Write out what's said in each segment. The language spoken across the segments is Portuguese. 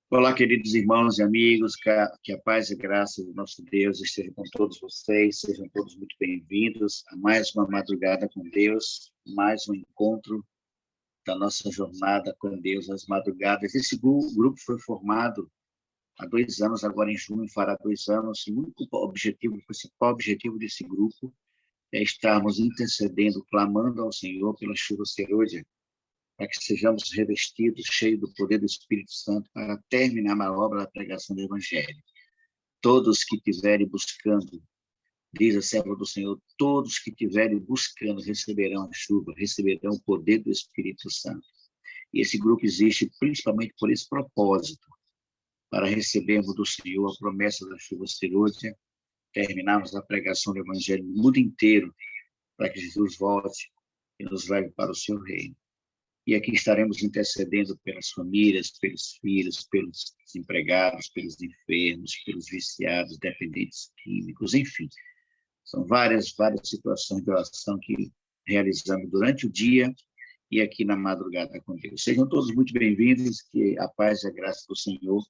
Olá, queridos irmãos e amigos, que a paz e graça do nosso Deus esteja com todos vocês, sejam todos muito bem-vindos a mais uma madrugada com Deus, mais um encontro da nossa jornada com Deus às madrugadas. Esse grupo foi formado há 2 anos, agora em junho fará 2 anos, e o único objetivo, o principal objetivo desse grupo é estarmos intercedendo, clamando ao Senhor pela chuva serôdia, para que sejamos revestidos, cheios do poder do Espírito Santo, para terminar a obra da pregação do Evangelho. Todos que estiverem buscando, diz a serva do Senhor, todos que estiverem buscando receberão a chuva, receberão o poder do Espírito Santo. E esse grupo existe principalmente por esse propósito, para recebermos do Senhor a promessa da chuva serôdia, terminarmos a pregação do Evangelho no mundo inteiro, para que Jesus volte e nos leve para o seu reino. E aqui estaremos intercedendo pelas famílias, pelos filhos, pelos desempregados, pelos enfermos, pelos viciados, dependentes químicos, enfim. São várias situações de oração que realizamos durante o dia e aqui na madrugada com Deus. Sejam todos muito bem-vindos, que a paz e a graça do Senhor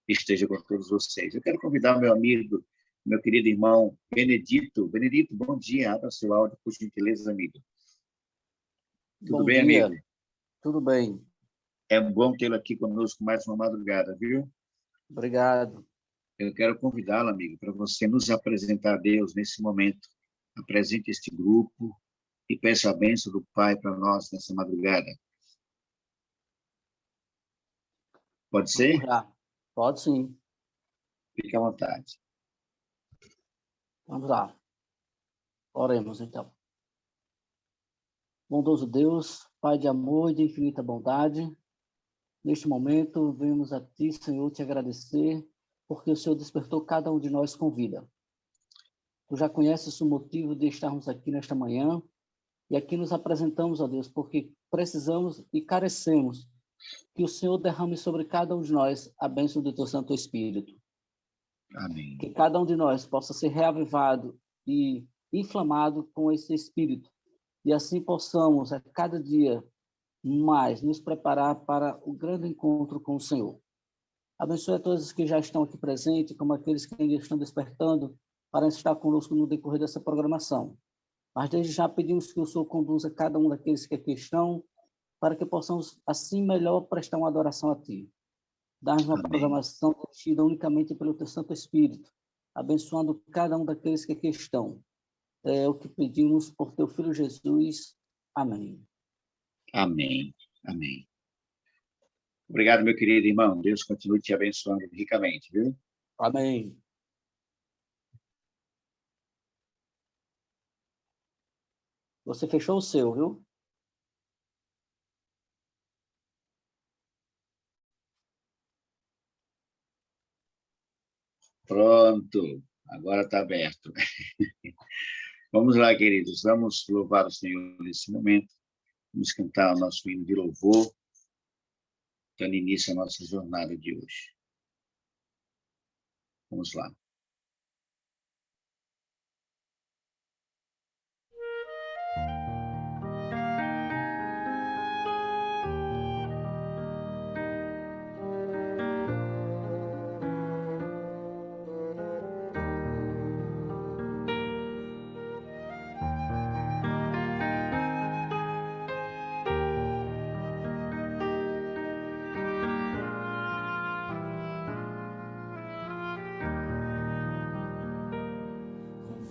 esteja com todos vocês. Eu quero convidar o meu amigo, meu querido irmão Benedito. Benedito, bom dia. Abra seu áudio, por gentileza, amigo. Tudo bem, amigo? Tudo bem. É bom tê-lo aqui conosco mais uma madrugada, viu? Obrigado. Eu quero convidá-lo, amigo, para você nos apresentar a Deus nesse momento. Apresente este grupo e peça a bênção do Pai para nós nessa madrugada. Pode ser? Vamos lá. Pode sim. Fique à vontade. Vamos lá. Oremos, então. Bondoso Deus, Pai de amor e de infinita bondade, neste momento venhamos a Ti, Senhor, te agradecer, porque o Senhor despertou cada um de nós com vida. Tu já conheces o motivo de estarmos aqui nesta manhã, e aqui nos apresentamos, ó Deus, porque precisamos e carecemos que o Senhor derrame sobre cada um de nós a bênção do Teu Santo Espírito. Amém. Que cada um de nós possa ser reavivado e inflamado com esse Espírito, e assim possamos, a cada dia, mais nos preparar para o grande encontro com o Senhor. Abençoe a todos os que já estão aqui presentes, como aqueles que ainda estão despertando, para estar conosco no decorrer dessa programação. Mas desde já pedimos que o Senhor conduza cada um daqueles que aqui estão, para que possamos, assim, melhor prestar uma adoração a Ti. Dar-nos uma programação dirigida unicamente pelo Teu Santo Espírito, abençoando cada um daqueles que aqui estão. É o que pedimos por Teu Filho Jesus. Amém. Amém. Amém. Obrigado, meu querido irmão. Deus continue te abençoando ricamente, viu? Amém. Você fechou o seu, viu? Pronto. Agora está aberto. Vamos lá, queridos. Vamos louvar o Senhor nesse momento. Vamos cantar o nosso hino de louvor, dando início à nossa jornada de hoje. Vamos lá.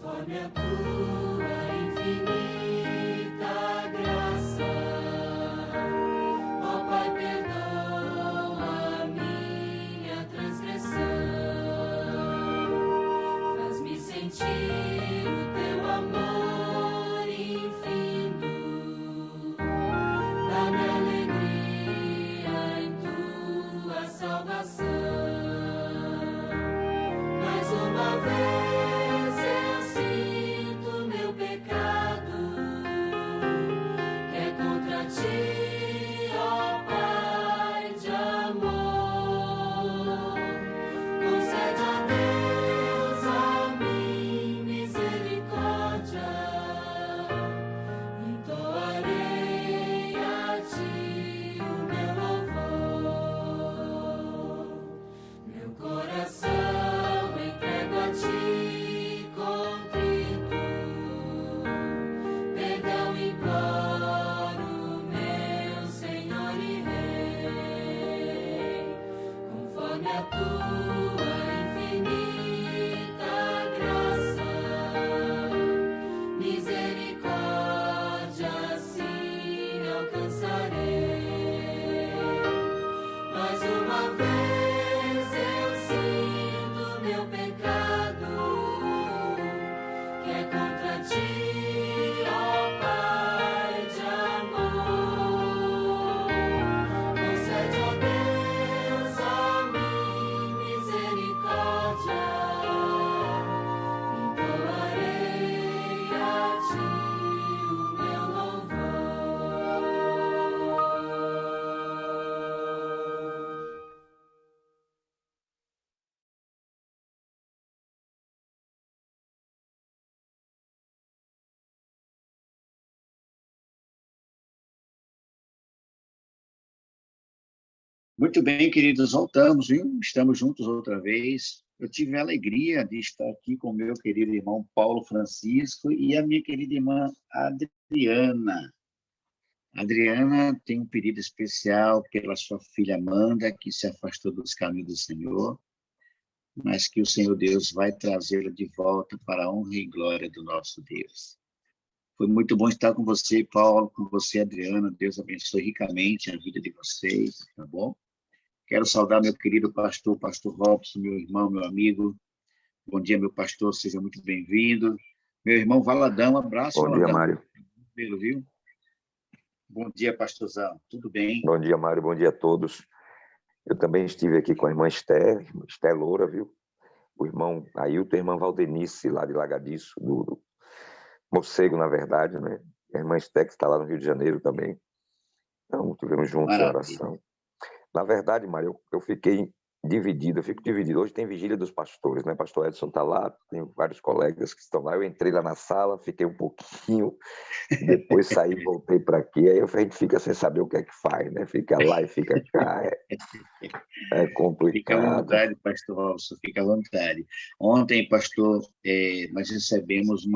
Conforme a tua infinita graça, ó Pai, perdoa a minha transgressão, faz-me sentir o teu amor infindo, dá-me alegria em tua salvação. Mais uma vez eu sinto sobre a tua infinita graça, misericórdia assim alcançarei. Mais uma vez eu sinto meu pecado, que é contra ti, ó Pai de amor. Concede, ó Deus, a mim misericórdia, entoarei a ti o meu louvor. Muito bem, queridos, voltamos, viu? Estamos juntos outra vez. Eu tive a alegria de estar aqui com o meu querido irmão Paulo Francisco e a minha querida irmã Adriana. A Adriana tem um pedido especial pela sua filha Amanda, que se afastou dos caminhos do Senhor, mas que o Senhor Deus vai trazê-la de volta para a honra e glória do nosso Deus. Foi muito bom estar com você, Paulo, com você, Adriana. Deus abençoe ricamente a vida de vocês, tá bom? Quero saudar meu querido pastor Robson, meu irmão, meu amigo. Bom dia, meu pastor, seja muito bem-vindo. Meu irmão Valadão, um abraço, Bom dia, Valadão. Mário. Viu? Bom dia, pastorzão. Tudo bem? Bom dia, Mário. Bom dia a todos. Eu também estive aqui com a irmã Esther Loura, viu? O irmão Ailton e a irmã Valdenice, lá de Lagadiço, do Morcego, na verdade, né? A irmã Esther, que está lá no Rio de Janeiro também. Então, estivemos juntos em Maravilha. oração. Na verdade, Mário, eu fiquei dividido, eu fico dividido. Hoje tem vigília dos pastores, né? Pastor Edson está lá, tem vários colegas que estão lá. Eu entrei lá na sala, fiquei um pouquinho, depois saí, voltei para aqui. Aí a gente fica sem saber o que é que faz, né? Fica lá e fica cá. É Fica à complicado. vontade, pastor Robson, fica à vontade. Ontem, pastor, nós recebemos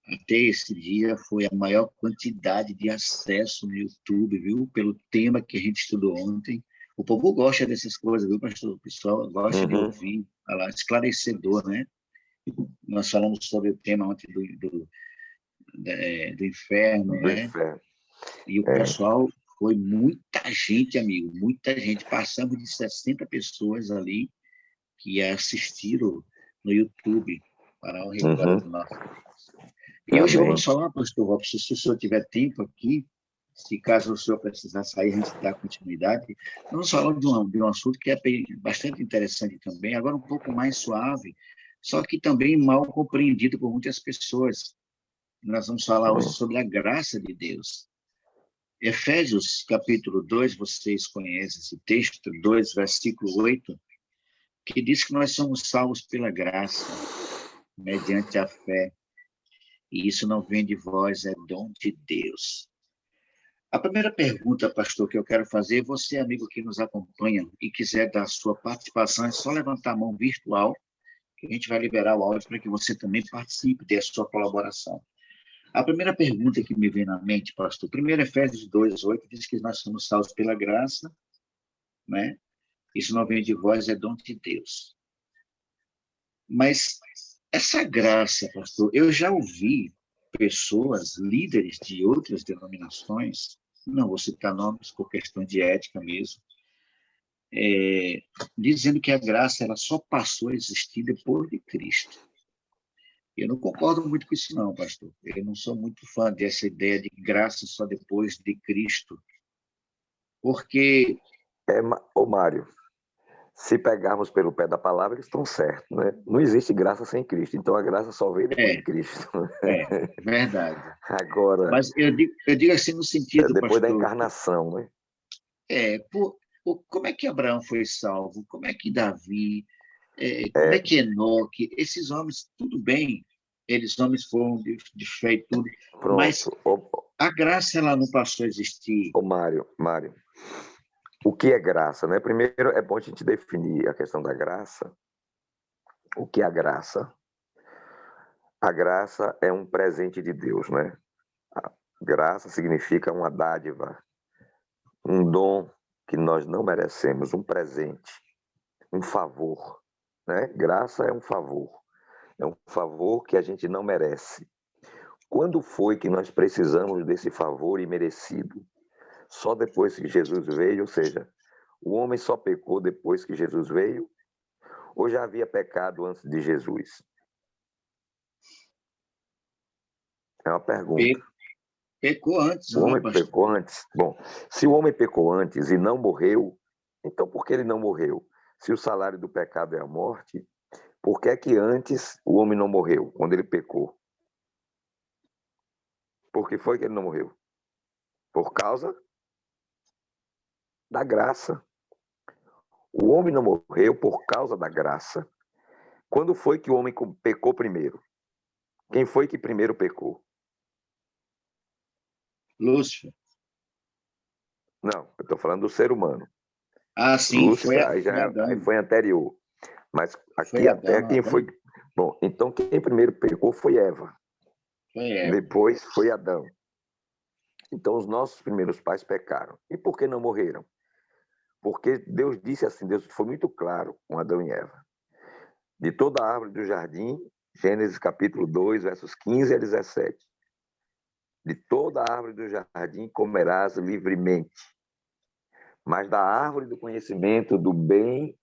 até esse dia foi a maior quantidade de acesso no YouTube, viu? Pelo tema que a gente estudou ontem. O povo gosta dessas coisas, viu, pastor? O pessoal gosta de ouvir, falar, esclarecedor, né? Nós falamos sobre o tema ontem do inferno, Do né? inferno. E o pessoal foi muita gente, amigo, muita gente. Passamos de 60 pessoas ali que assistiram no YouTube para a honra e glória do nosso Deus. E hoje Amém. vamos falar, pastor Robson, se o senhor tiver tempo aqui, se caso o senhor precisar sair, a gente dá continuidade. Vamos falar de um assunto que é bastante interessante também, agora um pouco mais suave, só que também mal compreendido por muitas pessoas. Nós vamos falar hoje sobre a graça de Deus. Efésios, capítulo 2, vocês conhecem esse texto, 2, versículo 8, que diz que nós somos salvos pela graça, mediante a fé. E isso não vem de vós, é dom de Deus. A primeira pergunta, pastor, que eu quero fazer, você, amigo que nos acompanha e quiser dar sua participação, é só levantar a mão virtual, que a gente vai liberar o áudio para que você também participe, dê a sua colaboração. A primeira pergunta que me vem na mente, pastor, 1 Efésios 2:8, diz que nós somos salvos pela graça, né? Isso não vem de vós, é dom de Deus. Mas essa graça, pastor, eu já ouvi pessoas, líderes de outras denominações, não vou citar nomes por questão de ética mesmo, dizendo que a graça ela só passou a existir depois de Cristo. Eu não concordo muito com isso não, pastor. Eu não sou muito fã dessa ideia de graça só depois de Cristo, porque... Ô Mário, se pegarmos pelo pé da palavra, eles estão certos, né? Não existe graça sem Cristo, então a graça só veio depois de Cristo. Verdade. Agora, mas eu digo assim no sentido, depois pastor, da encarnação, né? Como é que Abraão foi salvo? Como é que Davi? Como é que Enoque? Esses homens, tudo bem, eles homens foram de fé e tudo, Pronto. mas a graça ela não passou a existir. Ô Mário, o que é graça, né? Primeiro é bom a gente definir a questão da graça. O que é a graça? A graça é um presente de Deus, né? A graça significa uma dádiva, um dom que nós não merecemos, um presente. um favor, né? Graça é um favor que a gente não merece. Quando foi que nós precisamos desse favor imerecido? Só depois que Jesus veio, ou seja, o homem só pecou depois que Jesus veio, ou já havia pecado antes de Jesus? É uma pergunta. Pecou antes, O não, homem pastor? pecou antes? Bom, se o homem pecou antes e não morreu, então por que ele não morreu? Se o salário do pecado é a morte, por que é que antes o homem não morreu, quando ele pecou? Por que foi que ele não morreu? Por causa da graça. O homem não morreu por causa da graça. Quando foi que o homem pecou primeiro? Quem foi que primeiro pecou? Lúcifer. Não, eu estou falando do ser humano. Ah, sim, Lúcifer aí foi aí Adão. foi anterior. Mas Foi aqui até Adão, quem Adão. foi. Bom, então quem primeiro pecou foi Eva. Foi Eva. Depois foi Adão. Então os nossos primeiros pais pecaram. E por que não morreram? Porque Deus disse assim, Deus foi muito claro com Adão e Eva. De toda a árvore do jardim, Gênesis capítulo 2, versos 15 a 17. De toda a árvore do jardim comerás livremente, mas da árvore do conhecimento do bem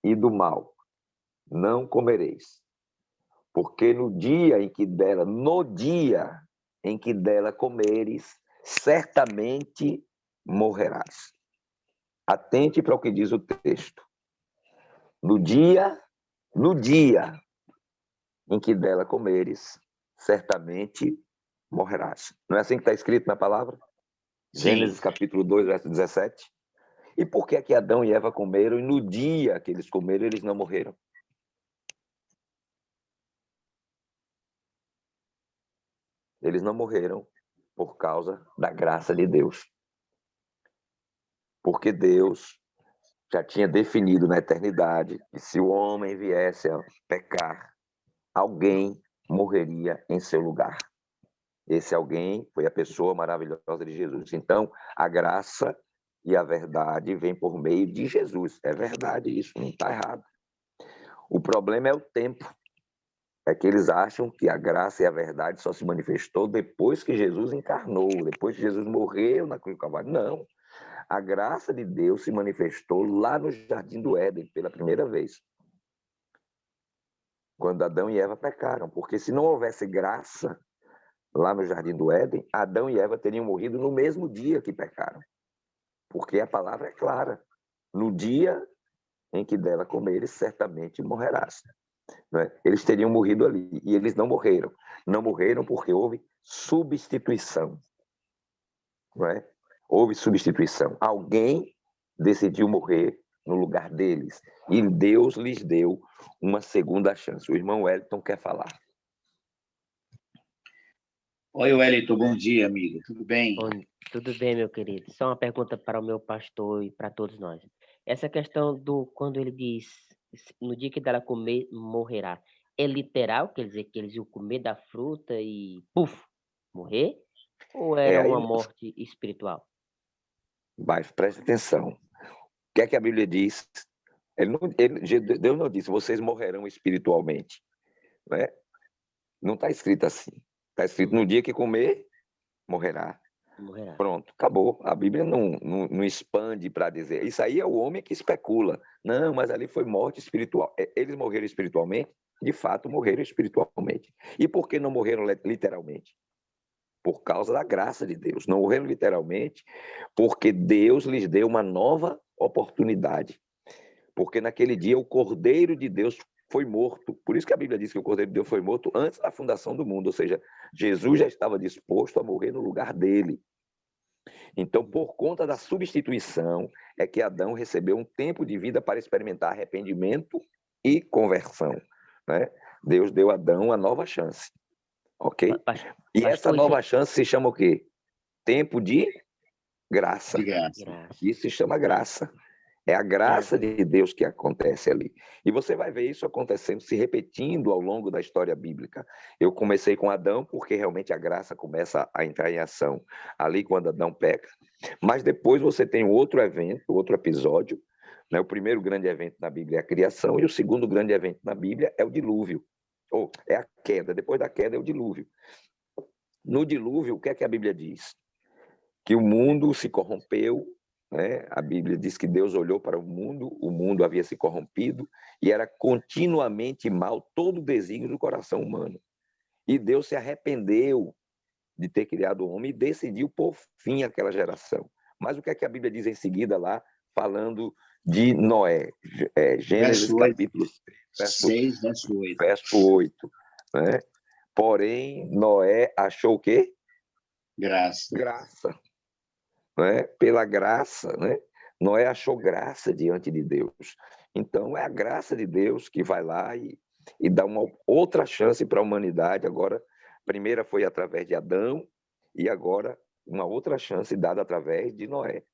e do mal não comereis. Porque no dia em que dela comeres, certamente morrerás. Atente para o que diz o texto. No dia em que dela comeres, certamente morrerás. Não é assim que está escrito na palavra? Sim. Gênesis capítulo 2, verso 17. E por que é que Adão e Eva comeram e no dia que eles comeram, eles não morreram? Eles não morreram por causa da graça de Deus. Porque Deus já tinha definido na eternidade que se o homem viesse a pecar, alguém morreria em seu lugar. Esse alguém foi a pessoa maravilhosa de Jesus. Então, a graça e a verdade vêm por meio de Jesus. É verdade isso, não está errado. O problema é o tempo. É que eles acham que a graça e a verdade só se manifestou depois que Jesus encarnou, depois que Jesus morreu na cruz do Calvário. Não. A graça de Deus se manifestou lá no Jardim do Éden pela primeira vez, quando Adão e Eva pecaram. Porque se não houvesse graça lá no Jardim do Éden, Adão e Eva teriam morrido no mesmo dia que pecaram. Porque a palavra é clara. No dia em que dela comeres, certamente morrerás. Né? Eles teriam morrido ali, e eles não morreram. Não morreram porque houve substituição. Não é? Houve substituição. Alguém decidiu morrer no lugar deles, e Deus lhes deu uma segunda chance. O irmão Wellington quer falar. Oi, Wellington, bom dia, amigo. Tudo bem? Bom, tudo bem, meu querido. Só uma pergunta para o meu pastor e para todos nós. Essa questão do quando ele diz no dia que dela comer, morrerá. É literal? Quer dizer que eles iam comer da fruta e puf, morrer? Ou era Aí, uma morte espiritual? mas preste atenção. O que é que a Bíblia diz? Deus não disse, vocês morrerão espiritualmente. Não é? Não está escrito assim. Está escrito, no dia que comer, morrerá. Morrerá. Pronto, acabou. A Bíblia não expande para dizer. Isso aí é o homem que especula. Não, mas ali foi morte espiritual. Eles morreram espiritualmente? De fato, morreram espiritualmente. E por que não morreram literalmente? Por causa da graça de Deus. Não morreram literalmente porque Deus lhes deu uma nova oportunidade. Porque naquele dia o Cordeiro de Deus foi morto. Por isso que a Bíblia diz que o Cordeiro de Deus foi morto antes da fundação do mundo. Ou seja, Jesus já estava disposto a morrer no lugar dele. Então, por conta da substituição, é que Adão recebeu um tempo de vida para experimentar arrependimento e conversão. Né? Deus deu a Adão uma nova chance. Ok? E essa nova chance se chama o quê? Tempo de graça. De graça. Isso se chama graça. É a graça de Deus que acontece ali. E você vai ver isso acontecendo, se repetindo ao longo da história bíblica. Eu comecei com Adão, porque realmente a graça começa a entrar em ação ali quando Adão peca. Mas depois você tem outro evento, outro episódio, né? O primeiro grande evento na Bíblia é a criação e o segundo grande evento na Bíblia é o dilúvio, ou é a queda. Depois da queda é o dilúvio. No dilúvio, o que é que a Bíblia diz? Que o mundo se corrompeu, né? A Bíblia diz que Deus olhou para o mundo havia se corrompido e era continuamente mal todo o desígnio do coração humano. E Deus se arrependeu de ter criado o homem e decidiu pôr fim àquela geração. Mas o que é que a Bíblia diz em seguida lá, falando de Noé? Gênesis Verso 8, capítulo 6, verso 8. verso 8, né? Porém, Noé achou o quê? Graça. Graça. Né? Pela graça, né? Noé achou graça diante de Deus. Então, é a graça de Deus que vai lá e dá uma outra chance para a humanidade. Agora, a primeira foi através de Adão e agora uma outra chance dada através de Noé.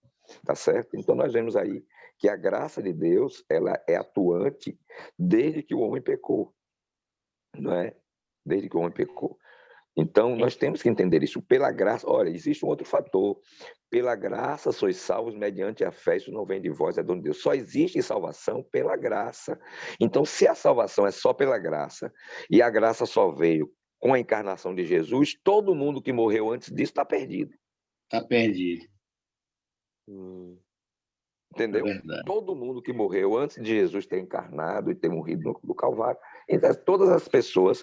Tá certo? Então, nós vemos aí que a graça de Deus ela é atuante desde que o homem pecou. Não é? Desde que o homem pecou. Então, nós temos que entender isso. Pela graça, olha, existe um outro fator. Pela graça sois salvos mediante a fé, isso não vem de vós, é dom de Deus. Só existe salvação pela graça. Então, se a salvação é só pela graça, e a graça só veio com a encarnação de Jesus, todo mundo que morreu antes disso está perdido. Está perdido. Hum, É Entendeu? verdade. Todo mundo que morreu antes de Jesus ter encarnado e ter morrido no Calvário, então, todas as pessoas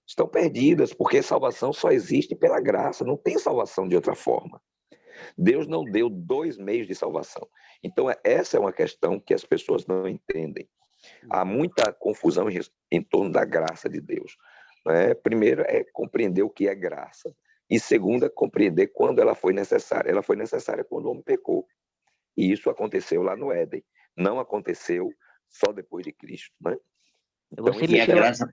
estão perdidas, porque salvação só existe pela graça, não tem salvação de outra forma. Deus não deu 2 meios de salvação. Então, essa é uma questão que as pessoas não entendem. Há muita confusão em torno da graça de Deus. Né? Primeiro, é compreender o que é graça. E segundo, é compreender quando ela foi necessária. Ela foi necessária quando o homem pecou. E isso aconteceu lá no Éden. Não aconteceu só depois de Cristo. Né? Então, Você E a mencionou. graça,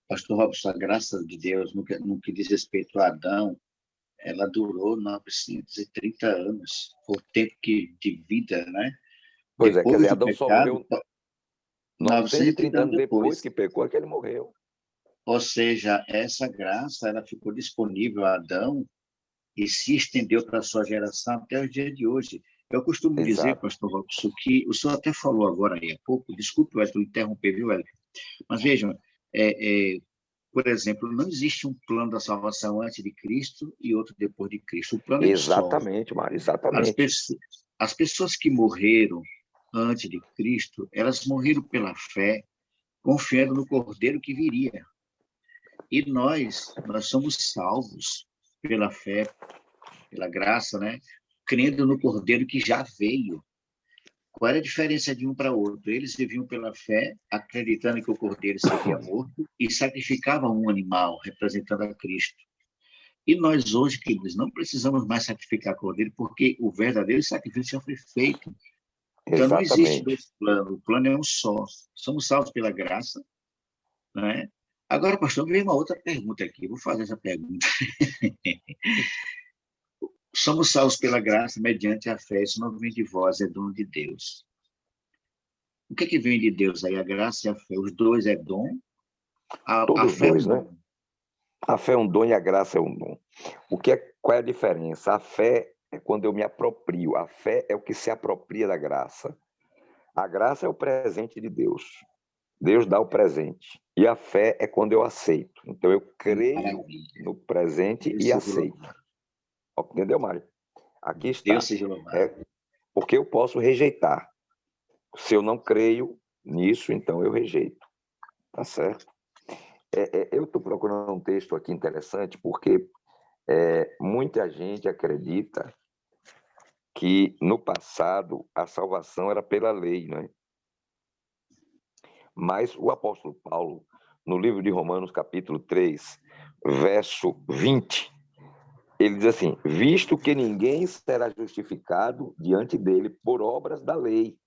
pastor Robson, a graça de Deus, no que diz respeito a Adão, ela durou 930 anos. Foi o tempo de vida, né? pois é, quer Depois dizer, do Adão só pecado, morreu 930 930 anos anos depois depois. que pecou, é que ele morreu. Ou seja, essa graça ela ficou disponível a Adão e se estendeu para a sua geração até o dia de hoje. Eu costumo dizer, Exato. pastor Robson, que o senhor até falou agora aí há pouco, desculpe, Wesley, interromper, viu, Wesley? Mas vejam, por exemplo, não existe um plano da salvação antes de Cristo e outro depois de Cristo. O plano é um só. Exatamente, Mário, As, exatamente. as pessoas que morreram antes de Cristo, elas morreram pela fé, confiando no Cordeiro que viria. E nós somos salvos pela fé, pela graça, né? Crendo no Cordeiro que já veio. Qual era a diferença de um para outro? Eles viviam pela fé, acreditando que o Cordeiro seria morto e sacrificavam um animal, representando a Cristo. E nós hoje, queridos, não precisamos mais sacrificar Cordeiro, porque o verdadeiro sacrifício já foi feito. Então não existe Exatamente. 2 planos, o plano é um só. Somos salvos pela graça, né? Agora, pastor, veio uma outra pergunta aqui, vou fazer essa pergunta. Somos salvos pela graça mediante a fé, isso não vem de vós, é dom de Deus. O que vem de Deus aí? A graça e a fé, os dois é dom? A Todos fé é um dois, né? dom. A fé é um dom e a graça é um dom. Qual é a diferença? A fé é quando eu me aproprio. A fé é o que se apropria da graça. A graça é o presente de Deus. Deus dá o presente. E a fé é quando eu aceito. Então, eu creio Maravilha. no presente Deus e seja aceito. louvado. Entendeu, Mário? Aqui está. Deus seja louvado. Porque eu posso rejeitar. Se eu não creio nisso, então eu rejeito. Tá certo? Eu estou procurando um texto aqui interessante, porque muita gente acredita que no passado a salvação era pela lei, né? Mas o apóstolo Paulo, no livro de Romanos, capítulo 3, verso 20, ele diz assim: visto que ninguém será justificado diante dele por obras da lei,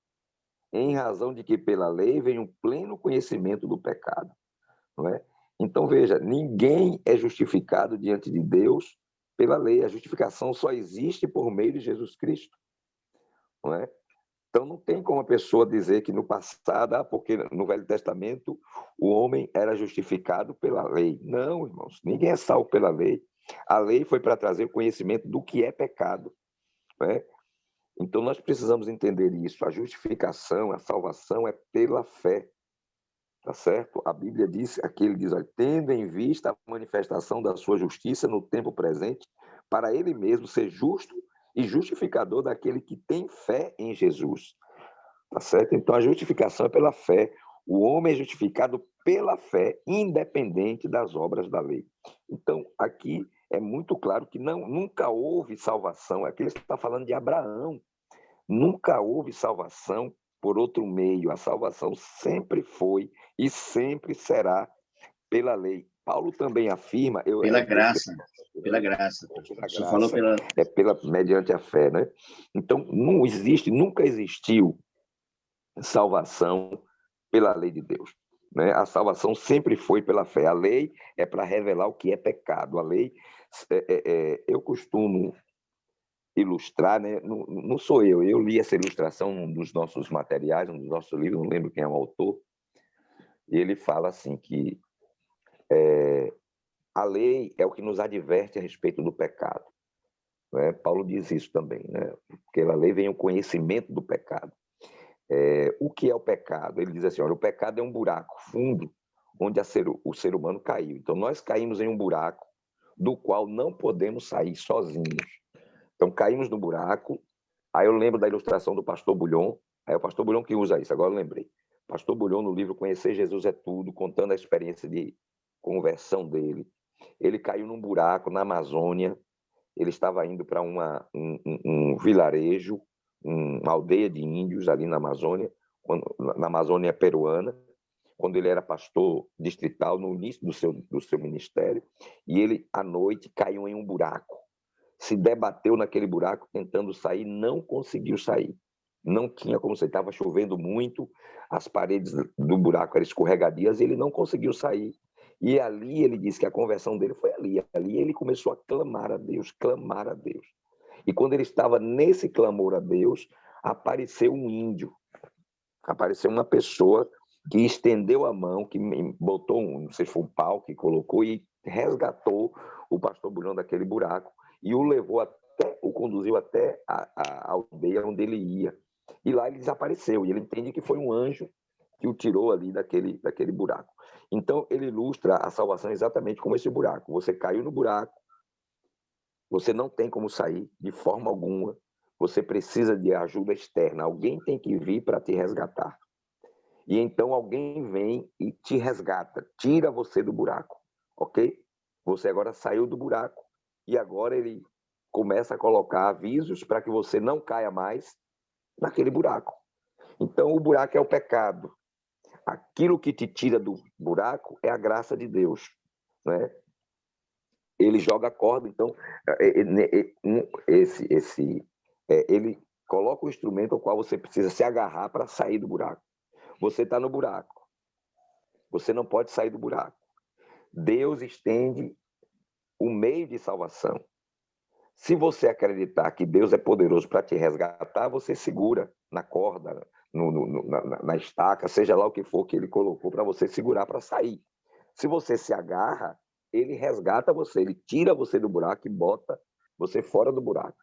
em razão de que pela lei vem um pleno conhecimento do pecado. Não é? Então, veja, ninguém é justificado diante de Deus pela lei. A justificação só existe por meio de Jesus Cristo. Não é? Então, não tem como a pessoa dizer que no passado, porque no Velho Testamento o homem era justificado pela lei. Não, irmãos, ninguém é salvo pela lei. A lei foi para trazer o conhecimento do que é pecado. Não é? Então, Então, nós precisamos entender isso. A justificação, a salvação é pela fé. Tá certo? A Bíblia diz, aqui ele diz, olha, tendo em vista a manifestação da sua justiça no tempo presente, para ele mesmo ser justo e justificador daquele que tem fé em Jesus. Tá certo? Então, a justificação é pela fé. O homem é justificado pela fé, independente das obras da lei. Então, aqui é muito claro que nunca houve salvação. Aqui ele está falando de Abraão. Nunca houve salvação por outro meio. A salvação sempre foi e sempre será pela lei. Paulo também afirma... Pela graça. Pela graça. Pela Você falou graça, mediante a fé, né? Então, nunca existiu salvação pela lei de Deus, né? A salvação sempre foi pela fé. A lei é para revelar o que é pecado. A lei, eu costumo ilustrar, né? Não sou eu li essa ilustração num dos nossos materiais, num dos nossos livros, não lembro quem é o autor, e ele fala assim que a lei é o que nos adverte a respeito do pecado, né? Paulo diz isso também, né? Porque pela lei vem o conhecimento do pecado. O que é o pecado? Ele diz assim, olha, o pecado é um buraco fundo onde o ser humano caiu. Então, nós caímos em um buraco do qual não podemos sair sozinhos. Então, caímos no buraco. Aí eu lembro da ilustração do pastor Bulhon. É o pastor Bulhon que usa isso, agora eu lembrei. Pastor Bulhon, no livro Conhecer Jesus é Tudo, contando a experiência de conversão dele. Ele caiu num buraco na Amazônia. Ele estava indo para um vilarejo, uma aldeia de índios ali na Amazônia, na Amazônia peruana, quando ele era pastor distrital, no início do seu ministério. E ele, à noite, caiu em um buraco. Se debateu naquele buraco tentando sair, não conseguiu sair. Não tinha como sair, estava chovendo muito, as paredes do buraco eram escorregadias e ele não conseguiu sair. E ali ele disse que a conversão dele foi ali. Ali ele começou a clamar a Deus, clamar a Deus. E quando ele estava nesse clamor a Deus, apareceu um índio, apareceu uma pessoa que estendeu a mão, que botou não sei se foi um pau que colocou e resgatou o pastor Bulhão daquele buraco e o conduziu até a aldeia onde ele ia. E lá ele desapareceu, e ele entende que foi um anjo que o tirou ali daquele buraco. Então, ele ilustra a salvação exatamente como esse buraco. Você caiu no buraco, você não tem como sair de forma alguma, você precisa de ajuda externa, alguém tem que vir para te resgatar. E então alguém vem e te resgata, tira você do buraco, ok? Você agora saiu do buraco e agora ele começa a colocar avisos para que você não caia mais naquele buraco. Então o buraco é o pecado. Aquilo que te tira do buraco é a graça de Deus, né? Ele joga a corda, então ele coloca o instrumento ao qual você precisa se agarrar para sair do buraco. Você está no buraco, você não pode sair do buraco. Deus estende o meio de salvação. Se você acreditar que Deus é poderoso para te resgatar, você segura na corda, na estaca, seja lá o que for que ele colocou para você segurar para sair. Se você se agarra, ele resgata você, ele tira você do buraco e bota você fora do buraco.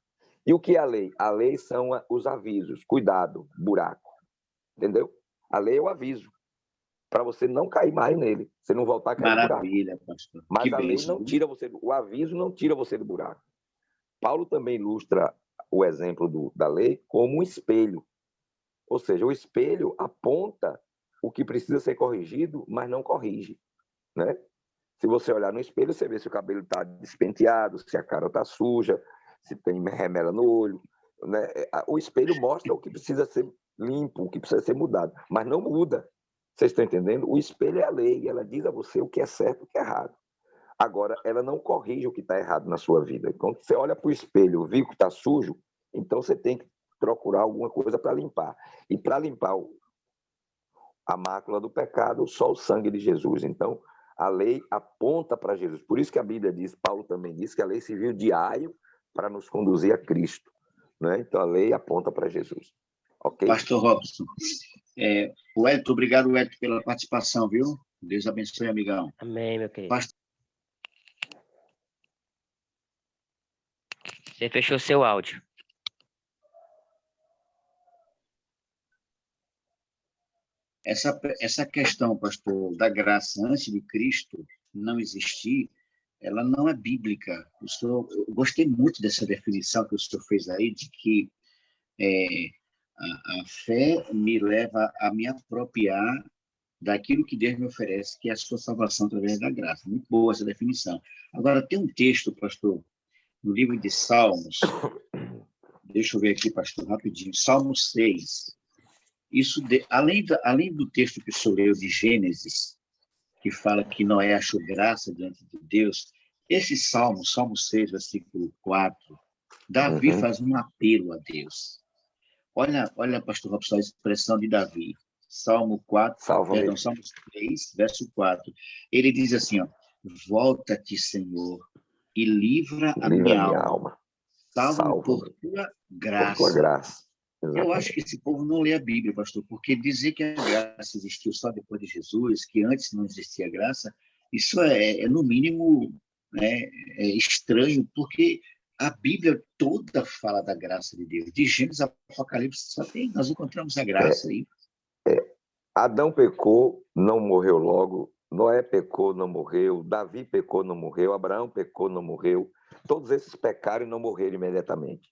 E o que é a lei? A lei são os avisos. Cuidado, buraco. Entendeu? A lei é o aviso para você não cair mais nele, você não voltar a cair no buraco. Maravilha, pastor. Mas Que a lei bênção. não tira você, o aviso não tira você do buraco. Paulo também ilustra o exemplo da lei como um espelho. Ou seja, o espelho aponta o que precisa ser corrigido, mas não corrige, né? Se você olhar no espelho, você vê se o cabelo está despenteado, se a cara está suja, se tem remela no olho, né? O espelho mostra o que precisa ser limpo, o que precisa ser mudado, mas não muda. Vocês estão entendendo? O espelho é a lei, ela diz a você o que é certo e o que é errado. Agora, ela não corrige o que está errado na sua vida. Quando você olha para o espelho, viu que está sujo, então você tem que procurar alguma coisa para limpar. E para limpar a mácula do pecado, só o sangue de Jesus. Então, a lei aponta para Jesus. Por isso que a Bíblia diz, Paulo também diz, que a lei serviu de aio para nos conduzir a Cristo, né? Então, a lei aponta para Jesus. Ok? Pastor Robson. Wellington, obrigado, Wellington, pela participação, viu? Deus abençoe, amigão. Amém, meu querido. Pastor, Você fechou seu áudio. essa questão, pastor, da graça antes de Cristo não existir, ela não é bíblica. Eu gostei muito dessa definição que o senhor fez aí, de que a fé me leva a me apropriar daquilo que Deus me oferece, que é a sua salvação através da graça. Muito boa essa definição. Agora, tem um texto, pastor, no livro de Salmos, deixa eu ver aqui, pastor, rapidinho, Salmo 6. Isso, além do texto que o senhor leu de Gênesis, que fala que Noé achou graça diante de Deus, esse Salmo 6, versículo 4, Davi faz um apelo a Deus. Olha, pastor Robson, a expressão de Davi. Salmo 3, verso 4. Ele diz assim, ó, volta-te, Senhor, e livra a minha alma. Salva-me por tua graça. Por tua graça. Eu acho que esse povo não lê a Bíblia, pastor, porque dizer que a graça existiu só depois de Jesus, que antes não existia graça, isso no mínimo, né, estranho, porque a Bíblia toda fala da graça de Deus. De Gênesis a Apocalipse, nós encontramos a graça aí. Adão pecou, não morreu logo. Noé pecou, não morreu. Davi pecou, não morreu. Abraão pecou, não morreu. Todos esses pecaram e não morreram imediatamente.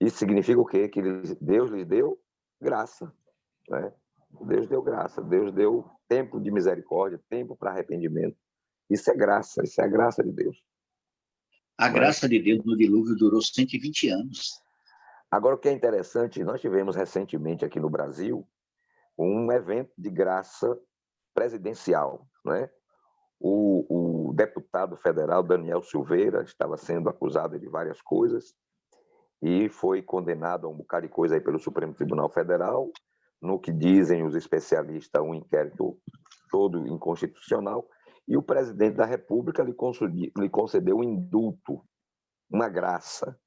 Isso significa o quê? Que Deus lhes deu graça. Né? Deus deu graça. Deus deu tempo de misericórdia, tempo para arrependimento. Isso é graça. Isso é a graça de Deus. A graça de Deus no dilúvio durou 120 anos. Agora, o que é interessante, nós tivemos recentemente aqui no Brasil um evento de graça presidencial. Né? O deputado federal Daniel Silveira estava sendo acusado de várias coisas e foi condenado a um bocado de coisa aí pelo Supremo Tribunal Federal, no que dizem os especialistas, um inquérito todo inconstitucional, e o presidente da República lhe concedeu um indulto, uma graça.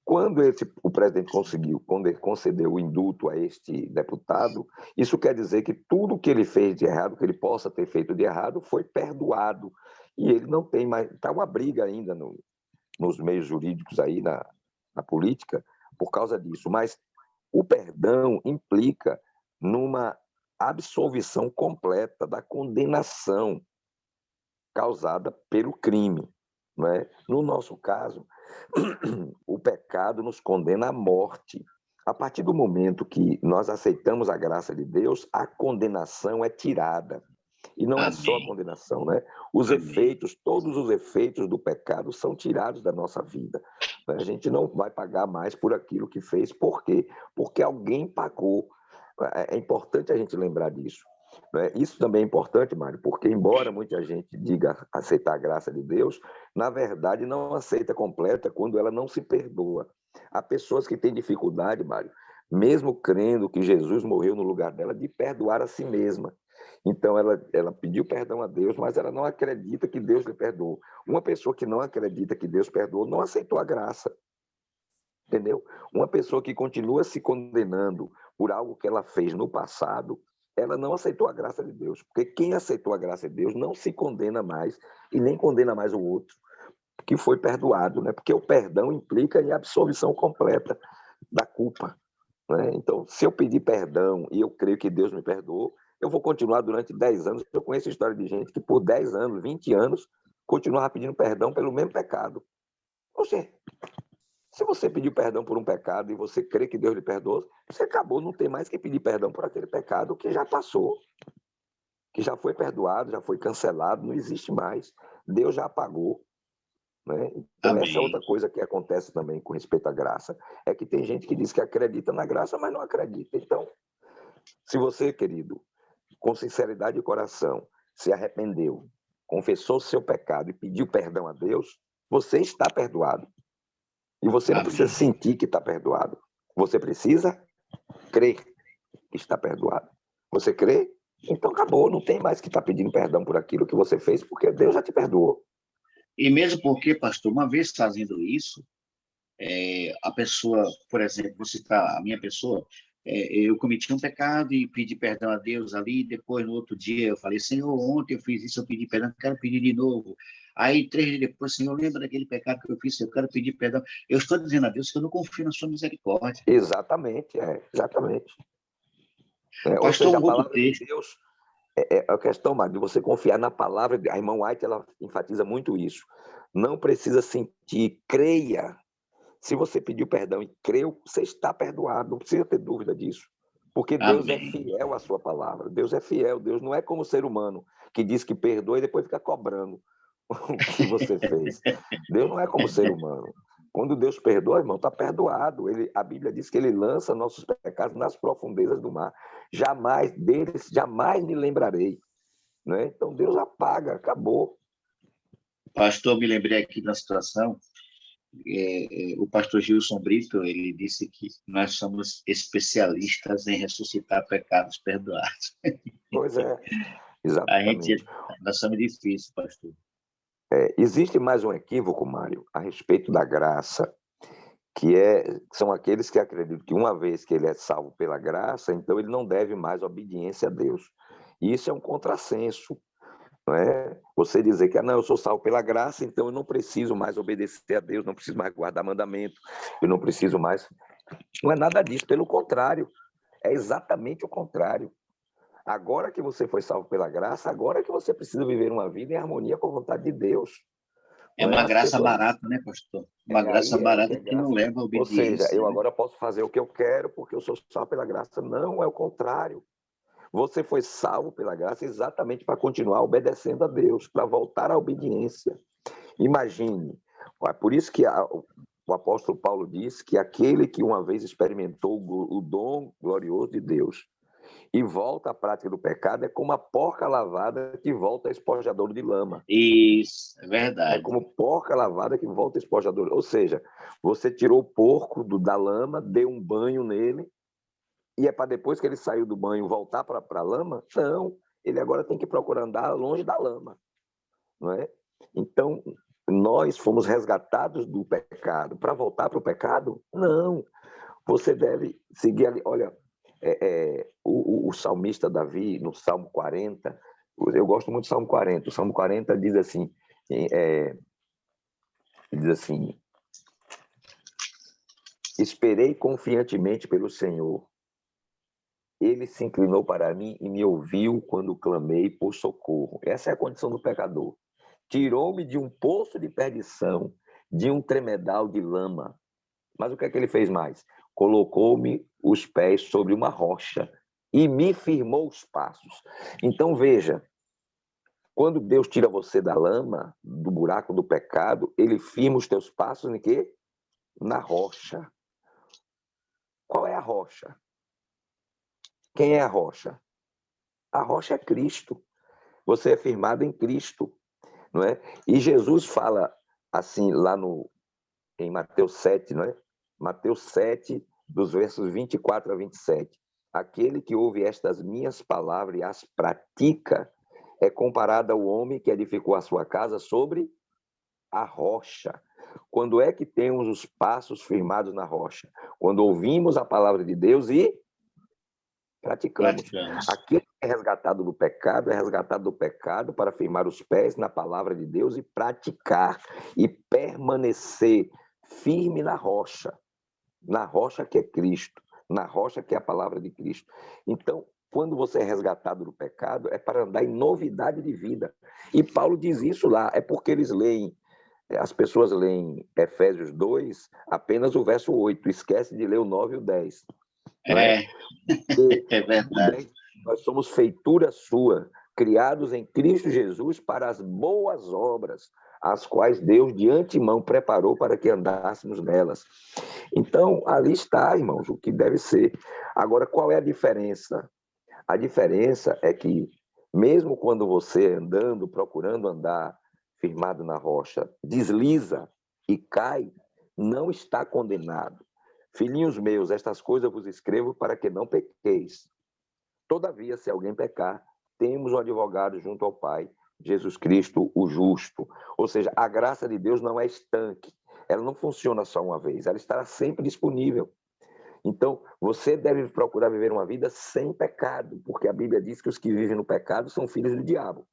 Quando o presidente concedeu o indulto a este deputado, isso quer dizer que tudo que ele fez de errado, que ele possa ter feito de errado, foi perdoado. E ele não tem mais... Está uma briga ainda nos meios jurídicos aí, na política, por causa disso. Mas o perdão implica numa absolvição completa da condenação causada pelo crime. Não é? No nosso caso, o pecado nos condena à morte. A partir do momento que nós aceitamos a graça de Deus, a condenação é tirada. E não é só a condenação, né? Os efeitos, todos os efeitos do pecado são tirados da nossa vida. A gente não vai pagar mais por aquilo que fez. Por quê? Porque alguém pagou. É importante a gente lembrar disso. Isso também é importante, Mário, porque embora muita gente diga aceitar a graça de Deus, na verdade não aceita completa quando ela não se perdoa. Há pessoas que têm dificuldade, Mário, mesmo crendo que Jesus morreu no lugar dela, de perdoar a si mesma. Então ela pediu perdão a Deus, mas ela não acredita que Deus lhe perdoou. Uma pessoa que não acredita que Deus perdoou não aceitou a graça. Entendeu? Uma pessoa que continua se condenando por algo que ela fez no passado, ela não aceitou a graça de Deus. Porque quem aceitou a graça de Deus não se condena mais e nem condena mais o outro, que foi perdoado, né? Porque o perdão implica em absolvição completa da culpa. Né? Então, se eu pedir perdão e eu creio que Deus me perdoou, eu vou continuar durante 10 anos. Eu conheço história de gente que por 10 anos, 20 anos, continuava pedindo perdão pelo mesmo pecado. Se você pediu perdão por um pecado e você crê que Deus lhe perdoou, você acabou, não tem mais que pedir perdão por aquele pecado que já passou, que já foi perdoado, já foi cancelado, não existe mais. Deus já apagou. Né? Então, essa é outra coisa que acontece também com respeito à graça, é que tem gente que diz que acredita na graça, mas não acredita. Então, se você, querido, com sinceridade de coração, se arrependeu, confessou seu pecado e pediu perdão a Deus, você está perdoado. E você não precisa sentir que está perdoado. Você precisa crer que está perdoado. Você crê? Então acabou. Não tem mais que estar pedindo perdão por aquilo que você fez, porque Deus já te perdoou. E mesmo porque, pastor, uma vez fazendo isso, a pessoa, por exemplo, vou citar a minha pessoa, eu cometi um pecado e pedi perdão a Deus ali, depois, no outro dia, eu falei, Senhor, ontem eu fiz isso, eu pedi perdão, quero pedir de novo. Aí, 3 dias depois, Senhor, lembra daquele pecado que eu fiz, eu quero pedir perdão. Eu estou dizendo a Deus que eu não confio na sua misericórdia. Exatamente, exatamente. Ou Pastor, seja, a um outro palavra de texto. Deus é a questão, Mário, de você confiar na palavra. A irmã White, ela enfatiza muito isso. Não precisa sentir, creia. Se você pediu perdão e creu, você está perdoado, não precisa ter dúvida disso. Porque Deus é Amém. fiel à sua palavra. Deus é fiel. Deus não é como o ser humano que diz que perdoa e depois fica cobrando o que você fez. Deus não é como o ser humano. Quando Deus perdoa, irmão, está perdoado. A Bíblia diz que ele lança nossos pecados nas profundezas do mar. Jamais me lembrarei. Né? Então Deus apaga, acabou. Pastor, me lembrei aqui da situação. O pastor Gilson Brito, ele disse que nós somos especialistas em ressuscitar pecados perdoados. Pois é, A gente, exatamente. nós somos difíceis, pastor. Existe mais um equívoco, Mário, a respeito da graça, são aqueles que acreditam que uma vez que ele é salvo pela graça, então ele não deve mais obediência a Deus. E isso é um contrassenso, não é? Você dizer que, não, eu sou salvo pela graça, então eu não preciso mais obedecer a Deus, não preciso mais guardar mandamento, eu não preciso mais... Não é nada disso, pelo contrário, é exatamente o contrário. Agora que você foi salvo pela graça, agora que você precisa viver uma vida em harmonia com a vontade de Deus. É Não é? uma As graça pessoas... barata, né, pastor? Uma graça Aí é que barata é que não graça. leva à Ou seja, obediência, eu né? agora posso fazer o que eu quero porque eu sou salvo pela graça. Não, é o contrário. Você foi salvo pela graça exatamente para continuar obedecendo a Deus, para voltar à obediência. Imagine, é por isso que o apóstolo Paulo diz que aquele que uma vez experimentou o dom glorioso de Deus e volta à prática do pecado é como a porca lavada que volta a esponjadouro de lama. Isso, é É verdade. como porca lavada que volta a esponjadouro. Ou seja, você tirou o porco da lama, deu um banho nele, e é para depois que ele saiu do banho voltar para a lama? Não, ele agora tem que procurar andar longe da lama. Não é? Então, nós fomos resgatados do pecado. Para voltar para o pecado? Não. Você deve seguir ali. Olha, o salmista Davi, no Salmo 40, eu gosto muito do Salmo 40. O Salmo 40 diz assim, esperei confiantemente pelo Senhor. Ele se inclinou para mim e me ouviu quando clamei por socorro. Essa é a condição do pecador. Tirou-me de um poço de perdição, de um tremedal de lama. Mas o que é que ele fez mais? Colocou-me os pés sobre uma rocha e me firmou os passos. Então veja, quando Deus tira você da lama, do buraco do pecado, ele firma os teus passos em quê? Na rocha. Qual é a rocha? Quem é a rocha? A rocha é Cristo. Você é firmado em Cristo, não é? E Jesus fala assim lá em Mateus 7, não é? Mateus 7, dos versos 24 a 27. Aquele que ouve estas minhas palavras e as pratica é comparado ao homem que edificou a sua casa sobre a rocha. Quando é que temos os passos firmados na rocha? Quando ouvimos a palavra de Deus e praticamos. Aquele que é resgatado do pecado é resgatado do pecado para firmar os pés na palavra de Deus e praticar e permanecer firme na rocha que é Cristo, na rocha que é a palavra de Cristo. Então, quando você é resgatado do pecado, é para andar em novidade de vida. E Paulo diz isso lá, é porque as pessoas leem Efésios 2, apenas o verso 8, esquece de ler o 9 e o 10. É verdade. Nós somos feitura sua, criados em Cristo Jesus para as boas obras, as quais Deus de antemão preparou para que andássemos nelas. Então, ali está, irmãos, o que deve ser. Agora, qual é a diferença? A diferença é que, mesmo quando você andando, procurando andar firmado na rocha, desliza e cai, não está condenado. Filhinhos meus, estas coisas vos escrevo para que não pequeis. Todavia, se alguém pecar, temos um advogado junto ao Pai, Jesus Cristo, o justo. Ou seja, a graça de Deus não é estanque. Ela não funciona só uma vez, ela estará sempre disponível. Então, você deve procurar viver uma vida sem pecado, porque a Bíblia diz que os que vivem no pecado são filhos do diabo.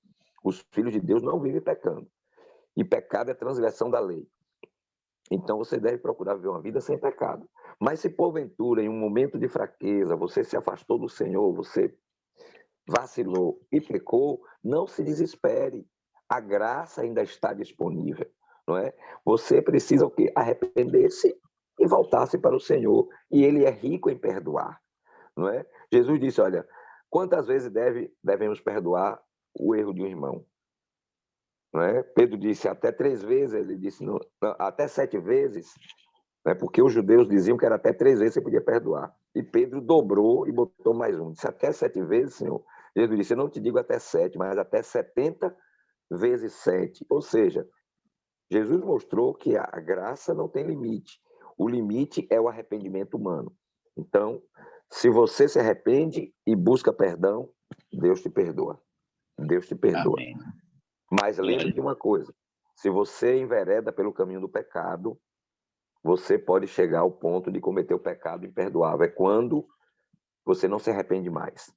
Os filhos de Deus não vivem pecando. E pecado é transgressão da lei. Então você deve procurar viver uma vida sem pecado. Mas se porventura, em um momento de fraqueza, você se afastou do Senhor, você vacilou e pecou, não se desespere. A graça ainda está disponível, não é? Você precisa o quê? Arrepender-se e voltar-se para o Senhor, e ele é rico em perdoar, não é? Jesus disse, olha, quantas vezes devemos perdoar o erro de um irmão? Não é? Pedro disse até 3 vezes, ele disse não, até 7 vezes, né? Porque os judeus diziam que era até 3 vezes você podia perdoar. E Pedro dobrou e botou mais um. Disse até 7 vezes, Senhor. Jesus disse, eu não te digo até 7, mas até 70 vezes 7. Ou seja, Jesus mostrou que a graça não tem limite. O limite é o arrependimento humano. Então, se você se arrepende e busca perdão, Deus te perdoa. Deus te perdoa. Amém. Mas lembre de uma coisa, se você envereda pelo caminho do pecado, você pode chegar ao ponto de cometer o pecado imperdoável. É quando você não se arrepende mais.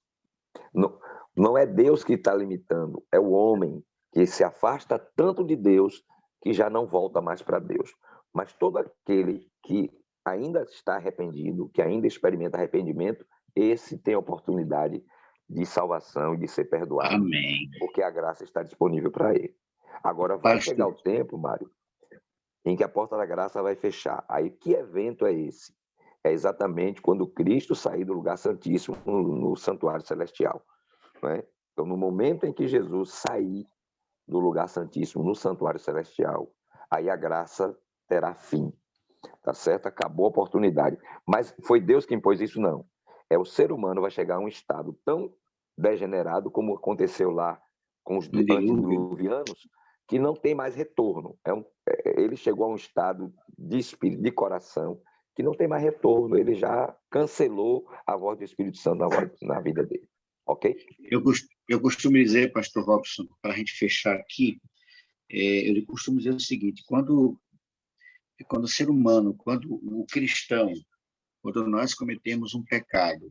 Não é Deus que está limitando, é o homem que se afasta tanto de Deus que já não volta mais para Deus. Mas todo aquele que ainda está arrependido, que ainda experimenta arrependimento, esse tem a oportunidade de salvação e de ser perdoado, Amém. porque a graça está disponível para ele. Agora vai Pastor, chegar o tempo, Mário, em que a porta da graça vai fechar. Aí que evento é esse? É exatamente quando Cristo sair do lugar santíssimo no santuário celestial. Não é? Então, no momento em que Jesus sair do lugar santíssimo no santuário celestial, aí a graça terá fim. Tá certo? Acabou a oportunidade. Mas foi Deus quem impôs isso? Não. É o ser humano vai chegar a um estado tão degenerado como aconteceu lá com os no dilúvio. antediluvianos, que não tem mais retorno. Ele chegou a um estado de espírito, de coração, que não tem mais retorno. Ele já cancelou a voz do Espírito Santo na vida dele. Ok? Eu costumo dizer, pastor Robson, para a gente fechar aqui, eu costumo dizer o seguinte, quando o ser humano, quando o cristão, quando nós cometemos um pecado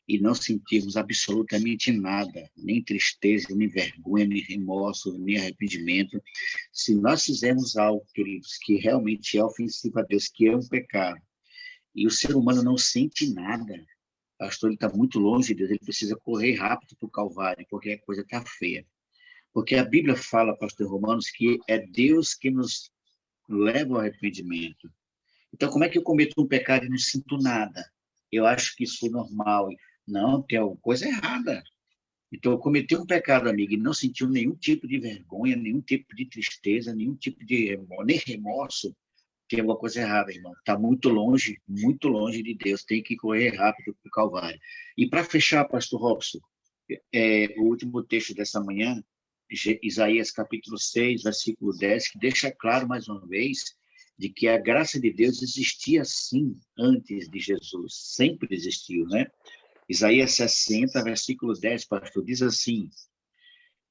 e não sentirmos absolutamente nada, nem tristeza, nem vergonha, nem remorso, nem arrependimento, se nós fizermos algo, queridos, que realmente é ofensivo a Deus, que é um pecado, e o ser humano não sente nada, pastor, ele está muito longe de Deus, ele precisa correr rápido para o Calvário, porque a coisa está feia. Porque a Bíblia fala, pastor Romanos, que é Deus que nos leva ao arrependimento. Então, como é que eu cometo um pecado e não sinto nada? Eu acho que isso é normal. Não, tem alguma coisa errada. Então, eu cometi um pecado, amigo, e não sentiu nenhum tipo de vergonha, nenhum tipo de tristeza, nenhum tipo de nem remorso. Tem alguma coisa errada, irmão. Está muito longe de Deus. Tem que correr rápido para o Calvário. E para fechar, pastor Robson, o último texto dessa manhã, Isaías capítulo 6, versículo 10, que deixa claro mais uma vez de que a graça de Deus existia sim antes de Jesus, sempre existiu, né? Isaías 60, versículo 10, pastor, diz assim: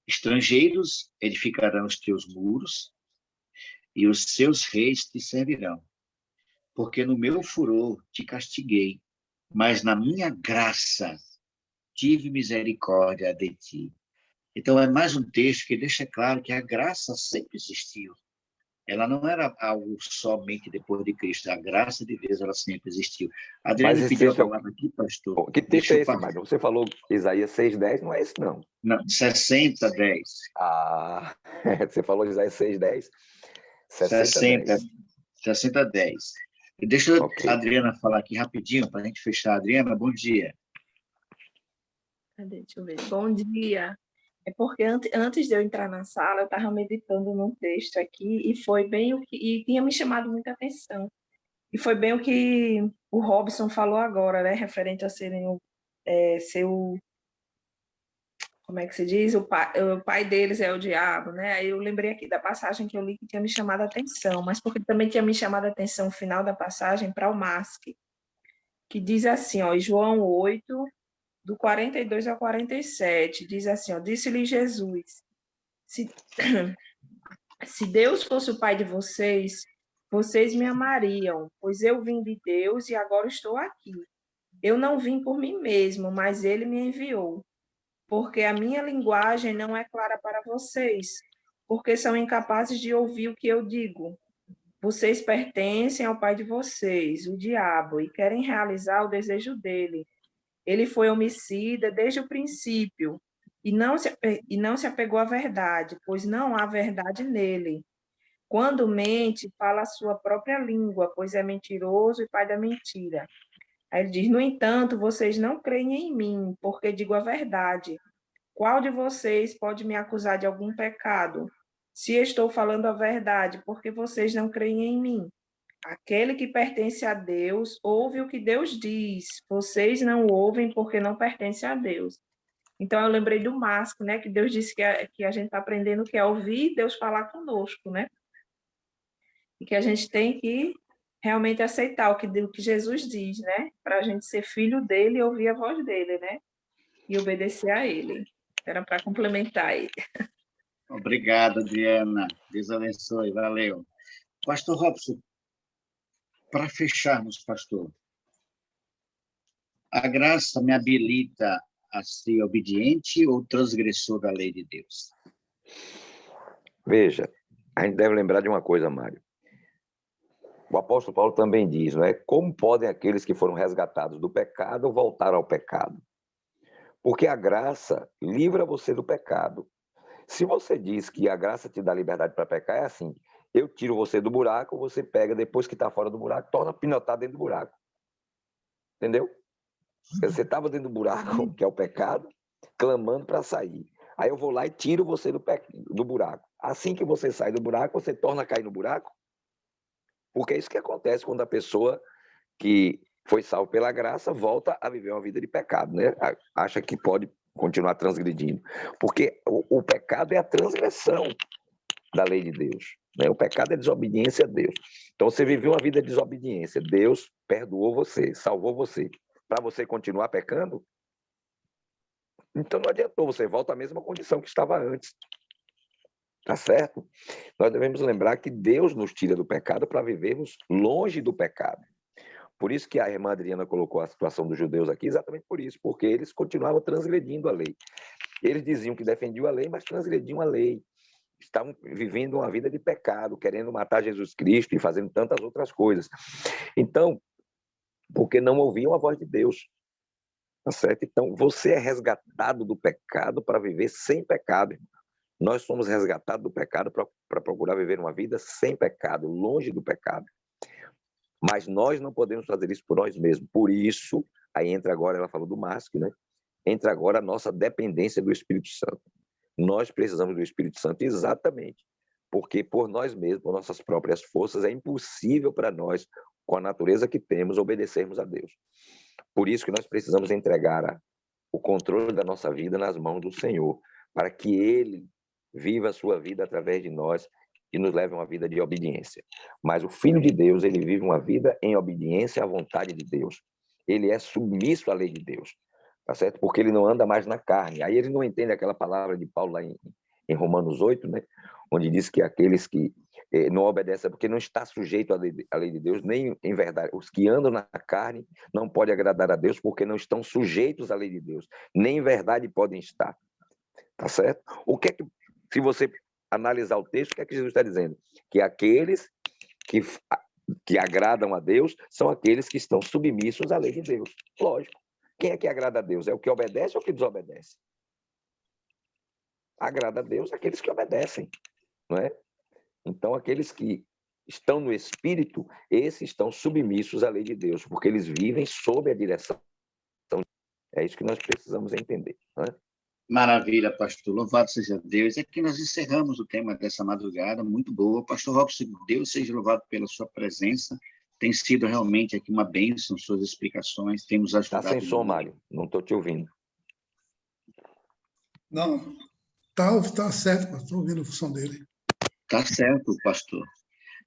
estrangeiros edificarão os teus muros e os seus reis te servirão, porque no meu furor te castiguei, mas na minha graça tive misericórdia de ti. Então, é mais um texto que deixa claro que a graça sempre existiu. Ela não era algo somente depois de Cristo. A graça de Deus, ela sempre existiu. Mas Adriano esse pediu a texto palavra aqui, pastor. que texto Deixa é eu esse, passar. Mário? Você falou Isaías 6,10, não é esse, não. Não, 60, 10. Ah, você falou Isaías 6,10. 60, 60,10. 60, 10. Deixa Ok. a Adriana falar aqui rapidinho, para a gente fechar. Adriana, bom dia. Cadê? Deixa eu ver. Bom dia. É porque antes de eu entrar na sala, eu estava meditando num texto aqui e foi bem o que e tinha me chamado muita atenção. E foi bem o que o Robson falou agora, né? Referente a serem seu, como é que se diz? O pai deles é o diabo, né? Aí eu lembrei aqui da passagem que eu li que tinha me chamado a atenção, mas porque também tinha me chamado a atenção o final da passagem para o Masque, que diz assim, ó, em João 8, do 42 ao 47, diz assim, ó, disse-lhe Jesus, se, se Deus fosse o pai de vocês, vocês me amariam, pois eu vim de Deus e agora estou aqui. Eu não vim por mim mesmo, mas ele me enviou, porque a minha linguagem não é clara para vocês, porque são incapazes de ouvir o que eu digo. Vocês pertencem ao pai de vocês, o diabo, e querem realizar o desejo dele. Ele foi homicida desde o princípio e não se apegou à verdade, pois não há verdade nele. Quando mente, fala a sua própria língua, pois é mentiroso e pai da mentira. Aí ele diz: no entanto, vocês não creem em mim, porque digo a verdade. Qual de vocês pode me acusar de algum pecado? Se estou falando a verdade, porque vocês não creem em mim? Aquele que pertence a Deus ouve o que Deus diz. Vocês não ouvem porque não pertencem a Deus. Então, eu lembrei do Márcio, né? Que Deus disse que a gente está aprendendo que é ouvir Deus falar conosco, né? E que a gente tem que realmente aceitar o que Jesus diz, né? Para a gente ser filho dele e ouvir a voz dele, né? E obedecer a ele. Era para complementar aí. Obrigado, Diana. Deus abençoe. Valeu. Pastor Robson, para fecharmos, pastor, a graça me habilita a ser obediente ou transgressor da lei de Deus? Veja, a gente deve lembrar de uma coisa, Mário. O apóstolo Paulo também diz, não é? Como podem aqueles que foram resgatados do pecado voltar ao pecado? Porque a graça livra você do pecado. Se você diz que a graça te dá liberdade para pecar, é assim: eu tiro você do buraco, você pega depois que está fora do buraco, torna a pinotar dentro do buraco. Entendeu? Você estava dentro do buraco, que é o pecado, clamando para sair. Aí eu vou lá e tiro você do buraco. Assim que você sai do buraco, você torna a cair no buraco. Porque é isso que acontece quando a pessoa que foi salva pela graça volta a viver uma vida de pecado, né? Acha que pode continuar transgredindo. Porque o pecado é a transgressão da lei de Deus, né? O pecado é desobediência a Deus. Então, você viveu uma vida de desobediência. Deus perdoou você, salvou você. Para você continuar pecando, então não adiantou, você volta à mesma condição que estava antes. Tá certo? Nós devemos lembrar que Deus nos tira do pecado para vivermos longe do pecado. Por isso que a irmã Adriana colocou a situação dos judeus aqui, exatamente por isso, porque eles continuavam transgredindo a lei. Eles diziam que defendiam a lei, mas transgrediam a lei. Estavam vivendo uma vida de pecado, querendo matar Jesus Cristo e fazendo tantas outras coisas. Então, porque não ouviam a voz de Deus. Tá certo? Então, você é resgatado do pecado para viver sem pecado, irmão. Nós somos resgatados do pecado para procurar viver uma vida sem pecado, longe do pecado. Mas nós não podemos fazer isso por nós mesmos. Por isso, aí entra agora, ela falou do Márcio, né? Entra agora a nossa dependência do Espírito Santo. Nós precisamos do Espírito Santo exatamente, porque por nós mesmos, por nossas próprias forças, é impossível para nós, com a natureza que temos, obedecermos a Deus. Por isso que nós precisamos entregar o controle da nossa vida nas mãos do Senhor, para que Ele viva a sua vida através de nós e nos leve a uma vida de obediência. Mas o Filho de Deus, ele vive uma vida em obediência à vontade de Deus. Ele é submisso à lei de Deus, tá certo? Porque ele não anda mais na carne. Aí ele não entende aquela palavra de Paulo lá em Romanos 8, né? Onde diz que aqueles que não obedecem porque não está sujeito à lei de Deus, nem em verdade. Os que andam na carne não podem agradar a Deus porque não estão sujeitos à lei de Deus, nem em verdade podem estar. Tá certo? O que é que, se você analisar o texto, o que é que Jesus está dizendo? Que aqueles que agradam a Deus são aqueles que estão submissos à lei de Deus. Lógico. Quem é que agrada a Deus? É o que obedece ou o que desobedece? Agrada a Deus aqueles que obedecem, não é? Então, aqueles que estão no Espírito, esses estão submissos à lei de Deus, porque eles vivem sob a direção. É isso que nós precisamos entender, não é? Maravilha, pastor. Louvado seja Deus. É que nós encerramos o tema dessa madrugada, muito boa. Pastor Robson, Deus seja louvado pela sua presença. Tem sido realmente aqui uma bênção, suas explicações, temos Está ajudado sem som, muito. Mário. Não estou te ouvindo. Não, tá certo, estou ouvindo a função dele. Tá certo, pastor.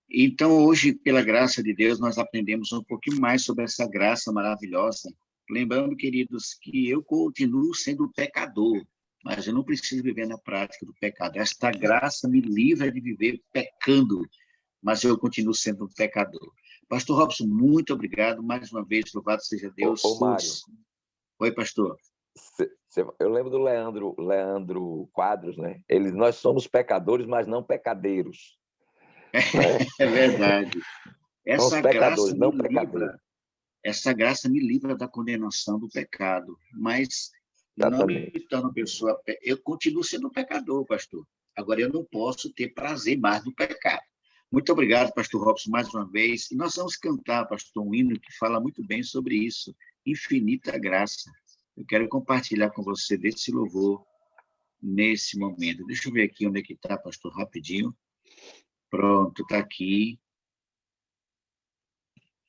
Então, hoje, pela graça de Deus, nós aprendemos um pouquinho mais sobre essa graça maravilhosa. Lembrando, queridos, que eu continuo sendo pecador, mas eu não preciso viver na prática do pecado. Esta graça me livra de viver pecando, mas eu continuo sendo um pecador. Pastor Robson, muito obrigado mais uma vez, louvado seja Deus. Ô Mário. Oi, pastor. Eu lembro do Leandro Quadros, né? Nós somos pecadores, mas não pecadeiros. né? É verdade. Somos Essa graça pecadores, me não pecadores. livra, essa graça me livra da condenação do pecado, mas não me Exatamente. torna pessoa. Eu continuo sendo pecador, pastor. Agora eu não posso ter prazer mais no pecado. Muito obrigado, pastor Robson, mais uma vez. E nós vamos cantar, pastor, um hino que fala muito bem sobre isso. Infinita graça. Eu quero compartilhar com você desse louvor nesse momento. Deixa eu ver aqui onde é que está, pastor, rapidinho. Pronto, está aqui.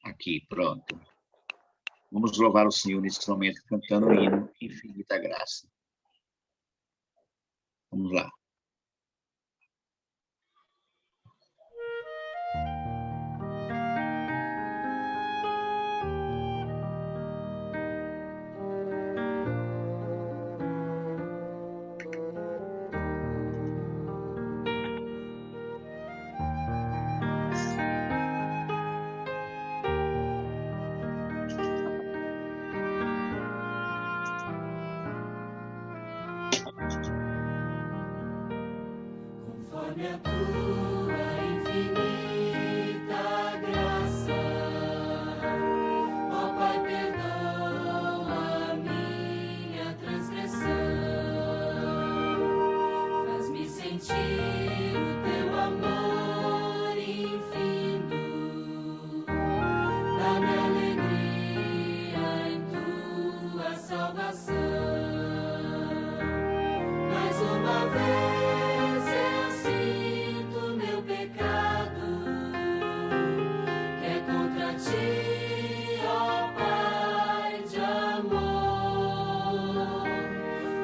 Aqui, pronto. Vamos louvar o Senhor nesse momento, cantando o hino Infinita Graça. Vamos lá. Conforme a tua infinita graça, ó Pai, perdoa a minha transgressão, faz-me sentir o teu amor infindo, dá-me alegria em tua salvação. Mais uma vez eu sinto meu pecado, que é contra ti, ó Pai de amor.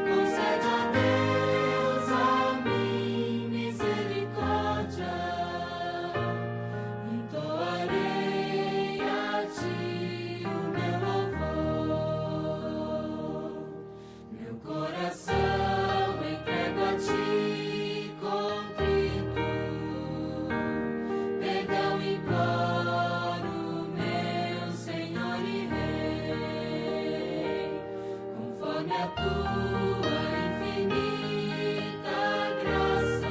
Concede, ó Deus, a mim misericórdia, entoarei a ti o meu louvor. Meu coração entrego a ti contrito, perdão imploro, meu Senhor e Rei, conforme a tua infinita graça,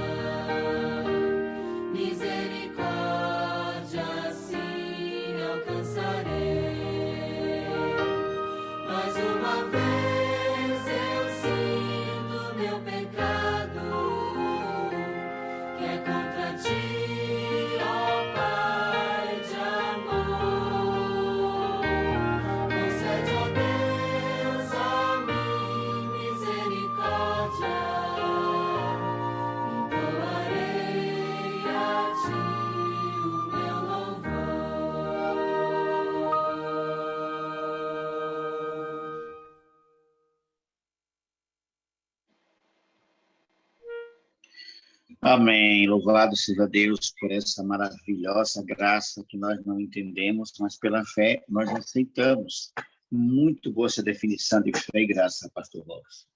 misericórdia assim alcançarei. Mais uma vez eu sinto meu pecado, que é contra ti, ó Pai de amor. Concede, ó Deus, a mim misericórdia, entoarei a ti o meu louvor. Amém. Louvado seja Deus por essa maravilhosa graça que nós não entendemos, mas pela fé nós aceitamos. Muito boa essa definição de fé e graça, pastor Robson.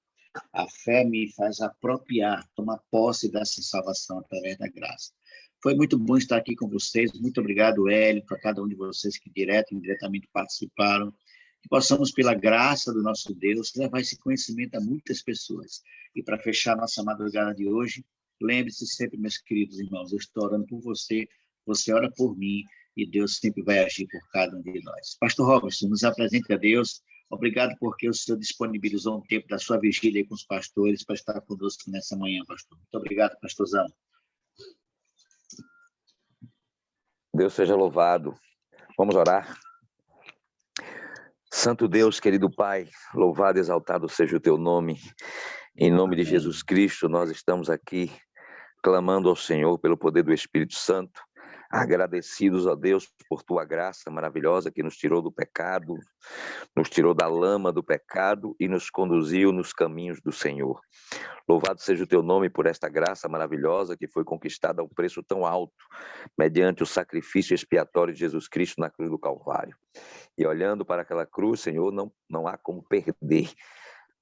A fé me faz apropriar, tomar posse dessa salvação através da graça. Foi muito bom estar aqui com vocês. Muito obrigado, Hélio, para cada um de vocês que direto e indiretamente participaram. Que possamos, pela graça do nosso Deus, levar esse conhecimento a muitas pessoas. E para fechar nossa madrugada de hoje, lembre-se sempre, meus queridos irmãos, eu estou orando por você, você ora por mim, e Deus sempre vai agir por cada um de nós. Pastor Robson, nos apresente a Deus. Obrigado porque o Senhor disponibilizou um tempo da sua vigília aí com os pastores para estar conosco nessa manhã, pastor. Muito obrigado, pastorzão. Deus seja louvado. Vamos orar. Santo Deus, querido Pai, louvado e exaltado seja o teu nome. Em nome de Jesus Cristo, nós estamos aqui clamando ao Senhor pelo poder do Espírito Santo, agradecidos a Deus por tua graça maravilhosa que nos tirou do pecado, nos tirou da lama do pecado e nos conduziu nos caminhos do Senhor. Louvado seja o teu nome por esta graça maravilhosa que foi conquistada a um preço tão alto, mediante o sacrifício expiatório de Jesus Cristo na cruz do Calvário. E olhando para aquela cruz, Senhor, não há como perder.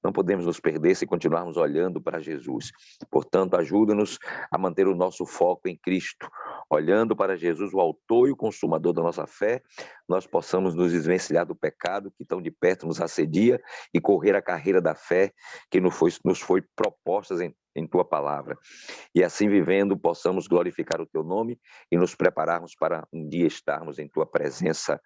Não podemos nos perder se continuarmos olhando para Jesus. Portanto, ajuda-nos a manter o nosso foco em Cristo. Olhando para Jesus, o autor e o consumador da nossa fé, nós possamos nos desvencilhar do pecado que tão de perto nos assedia e correr a carreira da fé que nos foi proposta em Tua palavra. E assim vivendo, possamos glorificar o Teu nome e nos prepararmos para um dia estarmos em Tua presença,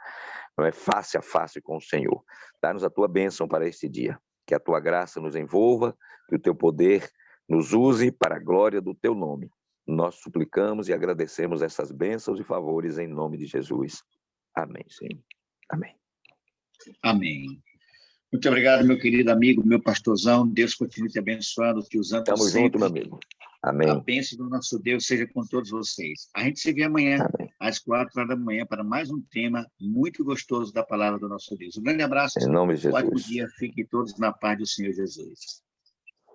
não é, face a face com o Senhor. Dá-nos a Tua bênção para este dia. Que a Tua graça nos envolva, que o Teu poder nos use para a glória do Teu nome. Nós suplicamos e agradecemos essas bênçãos e favores em nome de Jesus. Amém, Senhor. Amém. Amém. Muito obrigado, meu querido amigo, meu pastorzão. Deus continue te abençoando, te usando Estamos sempre. juntos, meu amigo. Amém. A bênção do nosso Deus seja com todos vocês. A gente se vê amanhã, Amém. às 4h da manhã, para mais um tema muito gostoso da palavra do nosso Deus. Um grande abraço. Em nome de Um ótimo Jesus. dia. Fiquem todos na paz do Senhor Jesus.